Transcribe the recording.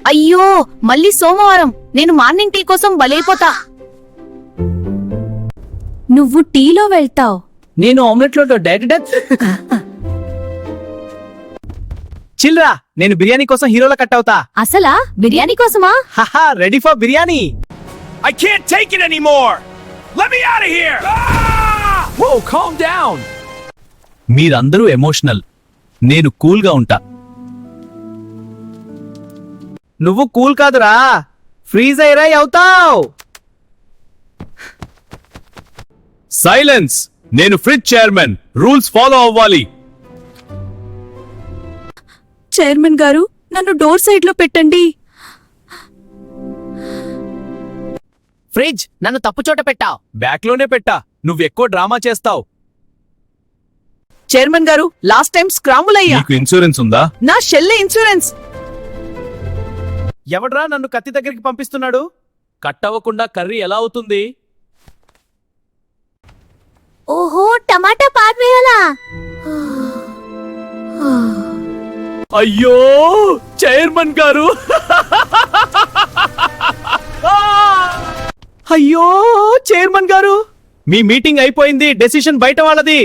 అయ్యో మళ్ళీ సోమవారం. నేను మార్నింగ్ టీ కోసం బలైపోతా. నువ్వు టీలో వెళ్తావు. నేను ఆమ్లెట్లో డైరెక్ట్ చిల్రా. నేను బిర్యానీ కోసం హీరోలా కట్ అవుతా. అసలా బిర్యానీ కోసమా? హహా, ready for biryani. I can't take it anymore! Let me out of here! Ah! Whoa, calm down! మీరందరూ ఎమోషనల్, నేను కూల్గా ఉంటా. నువ్వు కూల్ కాదురా, ఫ్రీజ్ అయ్యి అవుతావు. సైలెన్స్. నేను ఫ్రిడ్జ్ చైర్మన్, రూల్స్ ఫాలో అవ్వాలి. చైర్మన్ గారు, నన్ను డోర్ సైడ్ లో పెట్టండి. ఫ్రిడ్జ్ నన్ను తప్పు చోట పెట్టావు. బ్యాక్ లోనే పెట్టా. నువ్వెక్కువ డ్రామా చేస్తావు. చైర్మన్ గారు, లాస్ట్ టైం స్క్రాంబుల్ అయ్యా. నీకు ఇన్సూరెన్స్ ఉందా? నా షెల్లె ఇన్సూరెన్స్. ఎవడ్రా నన్ను కత్తి దగ్గరికి పంపిస్తున్నాడు? కట్ అవ్వకుండా కర్రీ ఎలా అవుతుంది? ఓహో, టమాటా పార్వేయాలా? అయ్యో చైర్మన్ గారు. అయ్యో చైర్మన్ గారు, మీ మీటింగ్ అయిపోయింది, డెసిషన్ బయట వాళ్ళది.